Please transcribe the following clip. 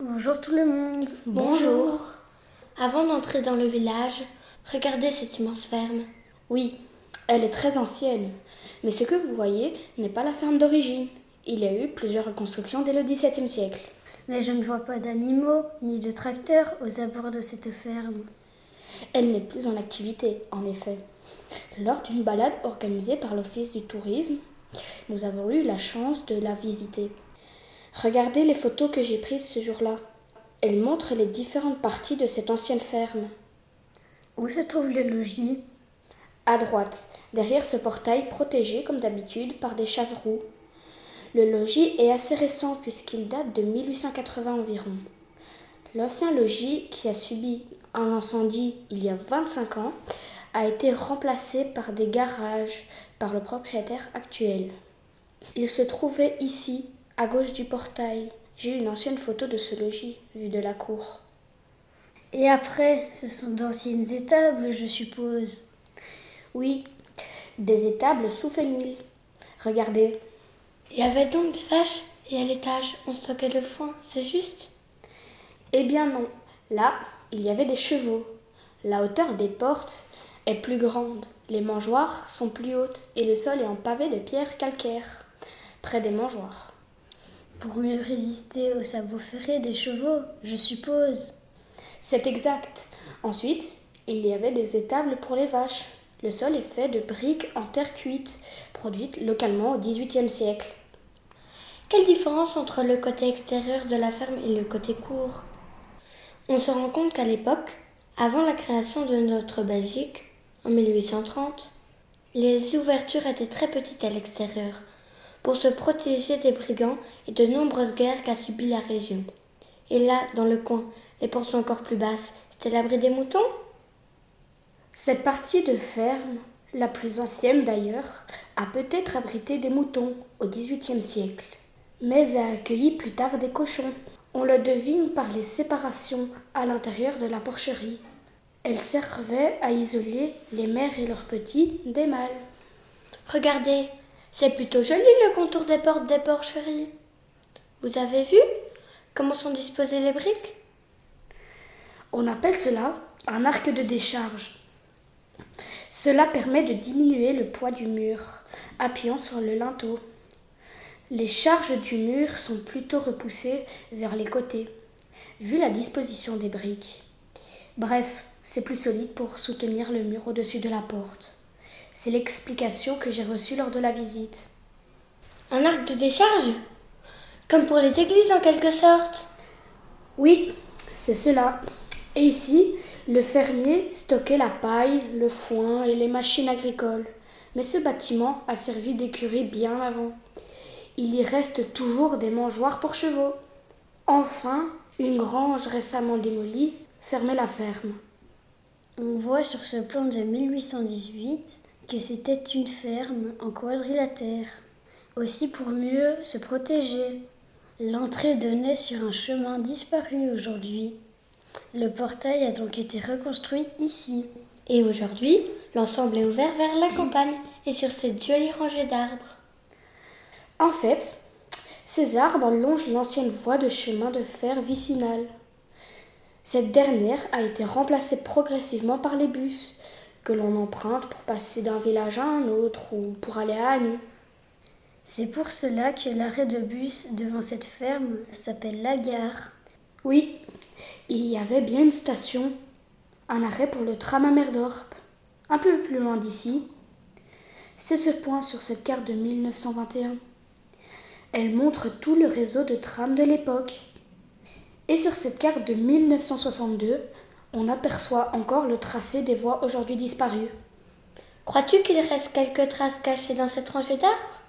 Bonjour tout le monde. Bonjour. Avant d'entrer dans le village, regardez cette immense ferme. Oui, elle est très ancienne, mais ce que vous voyez n'est pas la ferme d'origine. Il y a eu plusieurs reconstructions dès le XVIIe siècle. Mais je ne vois pas d'animaux ni de tracteurs aux abords de cette ferme. Elle n'est plus en activité, en effet. Lors d'une balade organisée par l'Office du tourisme, nous avons eu la chance de la visiter. Regardez les photos que j'ai prises ce jour-là. Elles montrent les différentes parties de cette ancienne ferme. Où se trouve le logis ? À droite, derrière ce portail protégé comme d'habitude par des chasses-roues. Le logis est assez récent puisqu'il date de 1880 environ. L'ancien logis, qui a subi un incendie il y a 25 ans, a été remplacé par des garages par le propriétaire actuel. Il se trouvait ici, à gauche du portail. J'ai une ancienne photo de ce logis, vue de la cour. Et après, ce sont d'anciennes étables, je suppose. Oui, des étables sous fenil. Regardez. Il y avait donc des vaches et à l'étage, on stockait le foin, c'est juste ? Eh bien non, là, il y avait des chevaux. La hauteur des portes est plus grande, les mangeoires sont plus hautes et le sol est en pavé de pierre calcaire, près des mangeoires. Pour mieux résister aux sabots ferrés des chevaux, je suppose. C'est exact. Ensuite, il y avait des étables pour les vaches. Le sol est fait de briques en terre cuite, produites localement au XVIIIe siècle. Quelle différence entre le côté extérieur de la ferme et le côté cour ? On se rend compte qu'à l'époque, avant la création de notre Belgique, en 1830, les ouvertures étaient très petites à l'extérieur, pour se protéger des brigands et de nombreuses guerres qu'a subies la région. Et là, dans le coin, les portes sont encore plus basses, c'était l'abri des moutons ? Cette partie de ferme, la plus ancienne d'ailleurs, a peut-être abrité des moutons au XVIIIe siècle, mais a accueilli plus tard des cochons. On le devine par les séparations à l'intérieur de la porcherie. Elle servait à isoler les mères et leurs petits des mâles. Regardez, c'est plutôt joli le contour des portes des porcheries. Vous avez vu comment sont disposées les briques ? On appelle cela un arc de décharge. Cela permet de diminuer le poids du mur, appuyant sur le linteau. Les charges du mur sont plutôt repoussées vers les côtés, vu la disposition des briques. Bref, c'est plus solide pour soutenir le mur au-dessus de la porte. C'est l'explication que j'ai reçue lors de la visite. Un arc de décharge ? Comme pour les églises en quelque sorte ? Oui, c'est cela. Et ici, le fermier stockait la paille, le foin et les machines agricoles. Mais ce bâtiment a servi d'écurie bien avant. Il y reste toujours des mangeoires pour chevaux. Enfin, une grange récemment démolie fermait la ferme. On voit sur ce plan de 1818 que c'était une ferme en quadrilatère, aussi pour mieux se protéger. L'entrée donnait sur un chemin disparu aujourd'hui. Le portail a donc été reconstruit ici. Et aujourd'hui, l'ensemble est ouvert vers la campagne et sur cette jolie rangée d'arbres. En fait, ces arbres longent l'ancienne voie de chemin de fer vicinale. Cette dernière a été remplacée progressivement par les bus, que l'on emprunte pour passer d'un village à un autre ou pour aller à Agny. C'est pour cela que l'arrêt de bus devant cette ferme s'appelle la gare. Oui, il y avait bien une station, un arrêt pour le tram à Merdorp, un peu plus loin d'ici. C'est ce point sur cette carte de 1921. Elle montre tout le réseau de trams de l'époque. Et sur cette carte de 1962, on aperçoit encore le tracé des voies aujourd'hui disparues. Crois-tu qu'il reste quelques traces cachées dans cette rangée d'arbres ?